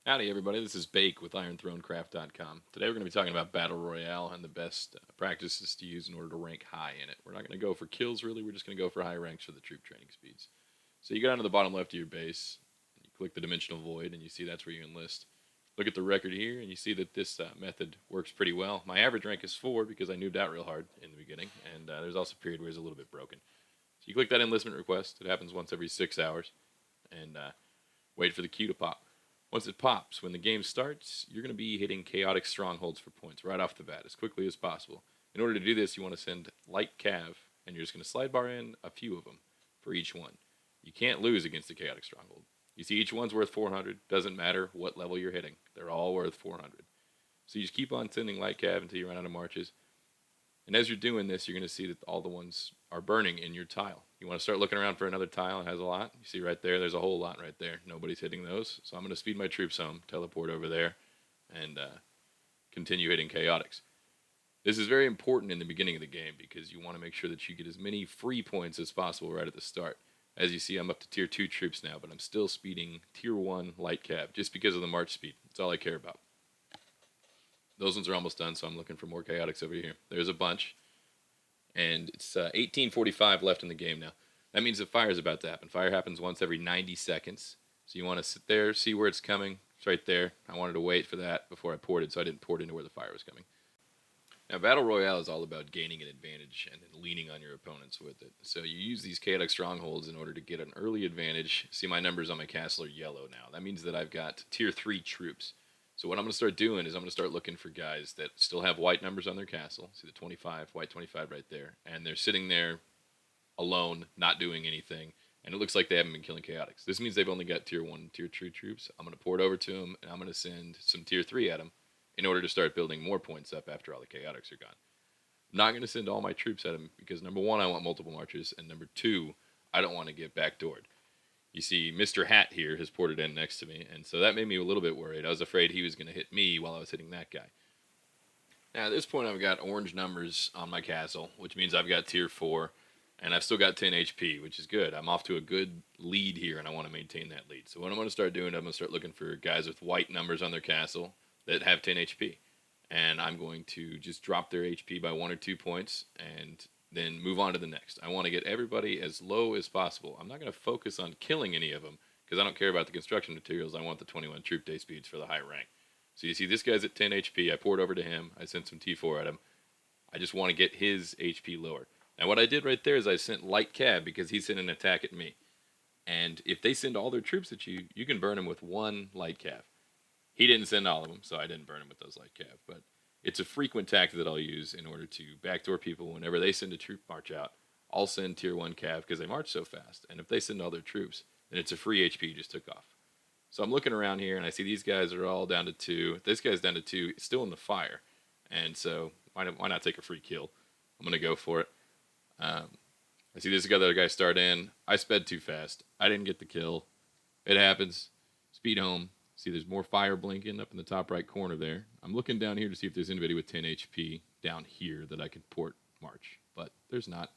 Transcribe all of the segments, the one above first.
Howdy, everybody. This is Bake with IronThroneCraft.com. Today we're going to be talking about Battle Royale and the best practices to use in order to rank high in it. We're not going to go for kills, really. We're just going to go for high ranks for the troop training speeds. So you go down to the bottom left of your base, you click the Dimensional Void, and you see that's where you enlist. Look at the record here, and you see that this method works pretty well. My average rank is 4 because I noobed out real hard in the beginning, and there's also a period where it's a little bit broken. So you click that enlistment request. It happens once every 6 hours, and wait for the queue to pop. Once it pops, when the game starts, you're going to be hitting chaotic strongholds for points right off the bat as quickly as possible. In order to do this, you want to send light cav, and you're just going to slide bar in a few of them for each one. You can't lose against a chaotic stronghold. You see, each one's worth 400. Doesn't matter what level you're hitting. They're all worth 400. So you just keep on sending light cav until you run out of marches. And as you're doing this, you're going to see that all the ones are burning in your tile. You want to start looking around for another tile that has a lot. You see right there, there's a whole lot right there. Nobody's hitting those. So I'm going to speed my troops home, teleport over there, and continue hitting chaotics. This is very important in the beginning of the game because you want to make sure that you get as many free points as possible right at the start. As you see, I'm up to tier 2 troops now, but I'm still speeding tier 1 light cav just because of the march speed. That's all I care about. Those ones are almost done, so I'm looking for more chaotics over here. There's a bunch, and it's 18:45 left in the game now. That means the fire is about to happen. Fire happens once every 90 seconds, so you want to sit there, see where it's coming. It's right there. I wanted to wait for that before I ported, so I didn't port into where the fire was coming. Now, Battle Royale is all about gaining an advantage and then leaning on your opponents with it. So you use these chaotic strongholds in order to get an early advantage. See, my numbers on my castle are yellow now. That means that I've got tier 3 troops. So what I'm going to start doing is I'm going to start looking for guys that still have white numbers on their castle. See the 25, white 25 right there. And they're sitting there alone, not doing anything. And it looks like they haven't been killing chaotics. This means they've only got tier 1 tier 2 troops. I'm going to port over to them, and I'm going to send some tier 3 at them in order to start building more points up after all the chaotics are gone. I'm not going to send all my troops at them because, number one, I want multiple marches, and number two, I don't want to get backdoored. You see, Mr. Hat here has ported in next to me, and so that made me a little bit worried. I was afraid he was going to hit me while I was hitting that guy. Now, at this point, I've got orange numbers on my castle, which means I've got tier 4, and I've still got 10 HP, which is good. I'm off to a good lead here, and I want to maintain that lead. So what I'm going to start doing, I'm going to start looking for guys with white numbers on their castle that have 10 HP. And I'm going to just drop their HP by 1 or 2 points, and then move on to the next. I want to get everybody as low as possible. I'm not going to focus on killing any of them because I don't care about the construction materials. I want the 21 troop day speeds for the high rank. So you see this guy's at 10 HP. I poured over to him. I sent some T4 at him. I just want to get his HP lower. Now what I did right there is I sent light cav because he sent an attack at me. And if they send all their troops at you, you can burn them with 1 light cav. He didn't send all of them, so I didn't burn him with those light cav. But it's a frequent tactic that I'll use in order to backdoor people whenever they send a troop march out. I'll send tier 1 cav because they march so fast. And if they send all their troops, then it's a free HP you just took off. So I'm looking around here, and I see these guys are all down to 2. This guy's down to 2, still in the fire. And so why not take a free kill? I'm going to go for it. I see this other guy start in. I sped too fast. I didn't get the kill. It happens. Speed home. See, there's more fire blinking up in the top right corner there. I'm looking down here to see if there's anybody with 10 HP down here that I could port march, but there's not.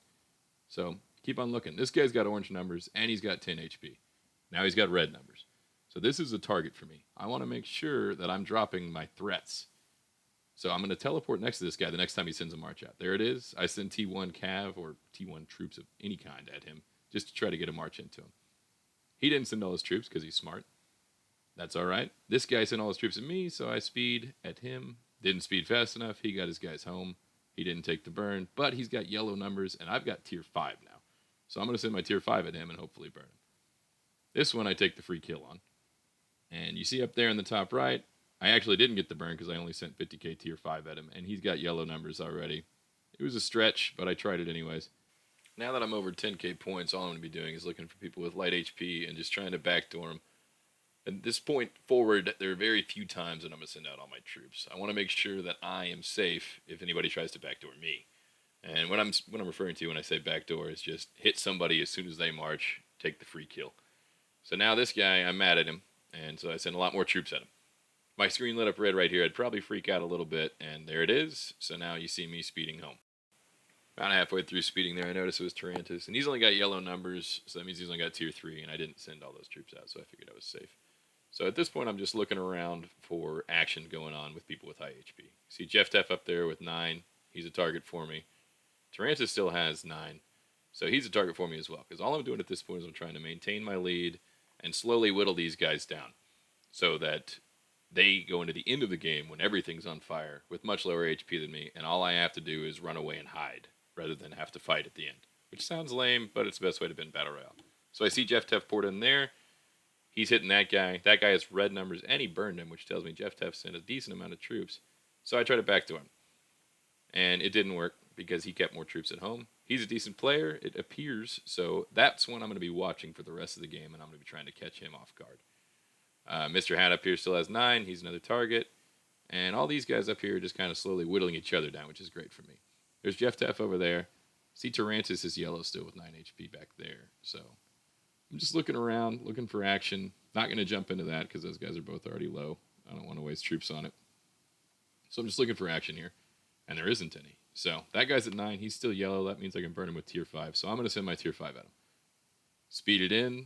So keep on looking. This guy's got orange numbers, and he's got 10 HP. Now he's got red numbers. So this is a target for me. I want to make sure that I'm dropping my threats. So I'm going to teleport next to this guy the next time he sends a march out. There it is. I send T1 cav or T1 troops of any kind at him just to try to get a march into him. He didn't send all his troops because he's smart. That's all right. This guy sent all his troops at me, so I speed at him. Didn't speed fast enough. He got his guys home. He didn't take the burn, but he's got yellow numbers, and I've got tier 5 now. So I'm going to send my tier 5 at him and hopefully burn him. This one I take the free kill on. And you see up there in the top right, I actually didn't get the burn because I only sent 50k tier 5 at him, and he's got yellow numbers already. It was a stretch, but I tried it anyways. Now that I'm over 10k points, all I'm going to be doing is looking for people with light HP and just trying to backdoor them. At this point forward, there are very few times that I'm going to send out all my troops. I want to make sure that I am safe if anybody tries to backdoor me. And what I'm referring to when I say backdoor is just hit somebody as soon as they march, take the free kill. So now this guy, I'm mad at him, and so I send a lot more troops at him. My screen lit up red right here. I'd probably freak out a little bit, and there it is. So now you see me speeding home. About halfway through speeding there, I noticed it was Tarantus, and he's only got yellow numbers, so that means he's only got tier 3, and I didn't send all those troops out, so I figured I was safe. So at this point, I'm just looking around for action going on with people with high HP. See Jeff Teff up there with 9. He's a target for me. Tarantus still has 9. So he's a target for me as well. Because all I'm doing at this point is I'm trying to maintain my lead and slowly whittle these guys down so that they go into the end of the game when everything's on fire with much lower HP than me, and all I have to do is run away and hide rather than have to fight at the end. Which sounds lame, but it's the best way to win Battle Royale. So I see Jeff Teff poured in there. He's hitting that guy. That guy has red numbers, and he burned him, which tells me Jeff Teff sent a decent amount of troops. So I tried to back to him. And it didn't work because he kept more troops at home. He's a decent player, it appears, so that's when I'm going to be watching for the rest of the game, and I'm going to be trying to catch him off guard. Mr. Hat up here still has 9. He's another target. And all these guys up here are just kind of slowly whittling each other down, which is great for me. There's Jeff Teff over there. See, Tarantus is yellow still with 9 HP back there. So I'm just looking around, looking for action. Not going to jump into that because those guys are both already low. I don't want to waste troops on it. So I'm just looking for action here. And there isn't any. So that guy's at 9. He's still yellow. That means I can burn him with tier 5. So I'm going to send my tier 5 at him. Speed it in.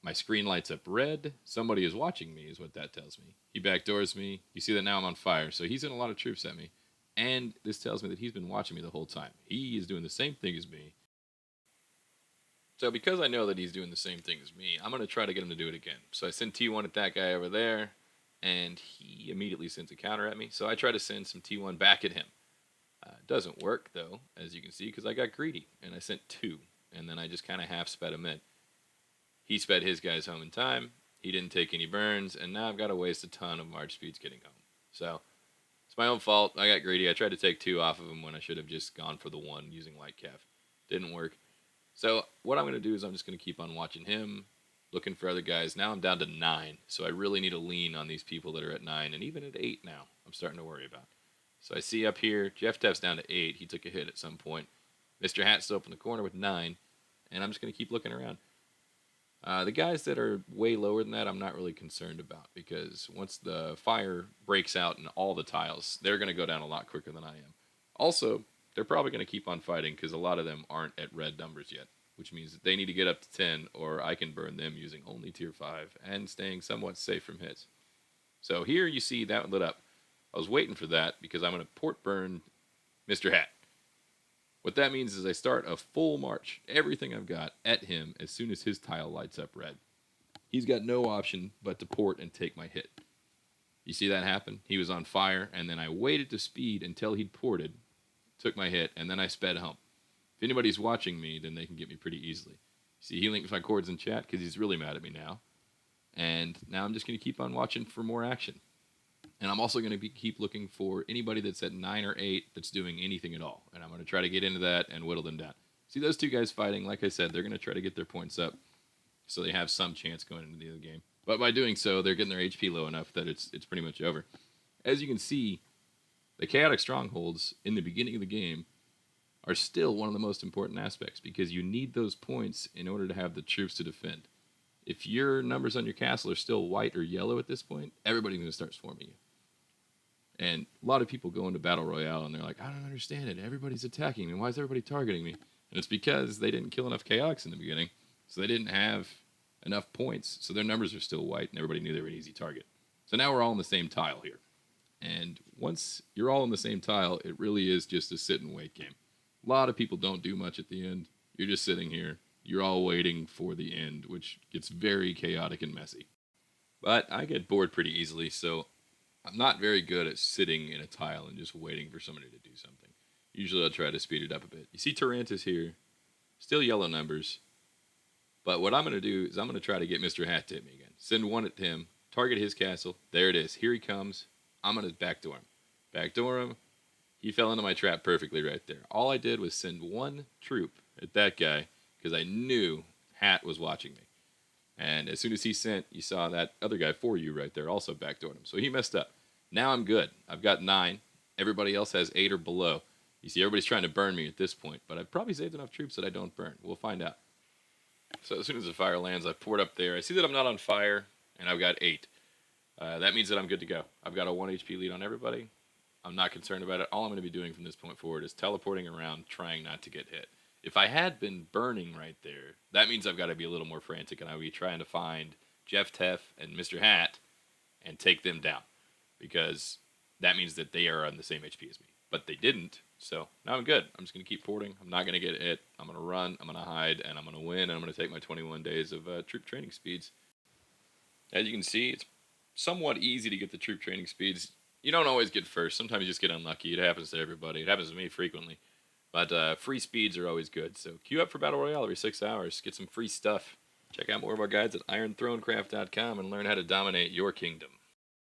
My screen lights up red. Somebody is watching me is what that tells me. He backdoors me. You see that now I'm on fire. So he's in a lot of troops at me. And this tells me that he's been watching me the whole time. He is doing the same thing as me. So because I know that he's doing the same thing as me, I'm going to try to get him to do it again. So I send T1 at that guy over there. And he immediately sends a counter at me. So I try to send some T1 back at him. Doesn't work, though, as you can see, because I got greedy. And I sent 2. And then I just kind of half sped him in. He sped his guys home in time. He didn't take any burns, and now I've got to waste a ton of march speeds getting home. So it's my own fault. I got greedy. I tried to take 2 off of him when I should have just gone for the 1 using light calf. Didn't work. So what I'm going to do is I'm just going to keep on watching him, looking for other guys. Now I'm down to 9, so I really need to lean on these people that are at 9, and even at 8 now, I'm starting to worry about. So I see up here, Jeff Teff's down to 8. He took a hit at some point. Mr. Hat's still up in the corner with 9, and I'm just going to keep looking around. The guys that are way lower than that, I'm not really concerned about because once the fire breaks out in all the tiles, they're going to go down a lot quicker than I am. Also, they're probably going to keep on fighting because a lot of them aren't at red numbers yet, which means that they need to get up to 10 or I can burn them using only tier 5 and staying somewhat safe from hits. So here you see that lit up. I was waiting for that because I'm going to port burn Mr. Hat. What that means is I start a full march, everything I've got, at him as soon as his tile lights up red. He's got no option but to port and take my hit. You see that happen? He was on fire, and then I waited to speed until he'd ported, took my hit, and then I sped home. If anybody's watching me, then they can get me pretty easily. See, he linked my chords in chat because he's really mad at me now. And now I'm just going to keep on watching for more action. And I'm also going to keep looking for anybody that's at 9 or 8 that's doing anything at all. And I'm going to try to get into that and whittle them down. See those 2 guys fighting, like I said, they're going to try to get their points up so they have some chance going into the other game. But by doing so, they're getting their HP low enough that it's pretty much over. As you can see, the chaotic strongholds in the beginning of the game are still one of the most important aspects because you need those points in order to have the troops to defend. If your numbers on your castle are still white or yellow at this point, everybody's going to start swarming you. And a lot of people go into Battle Royale and they're like, I don't understand it. Everybody's attacking me. Why is everybody targeting me? And it's because they didn't kill enough chaotics in the beginning. So they didn't have enough points. So their numbers are still white and everybody knew they were an easy target. So now we're all on the same tile here. And once you're all on the same tile, it really is just a sit and wait game. A lot of people don't do much at the end. You're just sitting here. You're all waiting for the end, which gets very chaotic and messy. But I get bored pretty easily, so I'm not very good at sitting in a tile and just waiting for somebody to do something. Usually I'll try to speed it up a bit. You see Tarantus here, still yellow numbers. But what I'm going to do is I'm going to try to get Mr. Hat to hit me again. Send 1 at him, target his castle. There it is. Here he comes. I'm going to backdoor him. Backdoor him. He fell into my trap perfectly right there. All I did was send 1 troop at that guy because I knew Hat was watching me. And as soon as he sent, you saw that other guy for you right there also backdoored him. So he messed up. Now I'm good. I've got 9. Everybody else has 8 or below. You see, everybody's trying to burn me at this point, but I've probably saved enough troops that I don't burn. We'll find out. So as soon as the fire lands, I poured up there. I see that I'm not on fire, and I've got 8. That means that I'm good to go. I've got a 1 HP lead on everybody. I'm not concerned about it. All I'm going to be doing from this point forward is teleporting around, trying not to get hit. If I had been burning right there, that means I've got to be a little more frantic, and I'll be trying to find Jeff Teff, and Mr. Hat and take them down, because that means that they are on the same HP as me. But they didn't, so now I'm good. I'm just going to keep porting. I'm not going to get hit. I'm going to run, I'm going to hide, and I'm going to win, and I'm going to take my 21 days of troop training speeds. As you can see, it's somewhat easy to get the troop training speeds. You don't always get first. Sometimes you just get unlucky. It happens to everybody. It happens to me frequently. But free speeds are always good. So queue up for Battle Royale every 6 hours. Get some free stuff. Check out more of our guides at ironthronecraft.com and learn how to dominate your kingdom.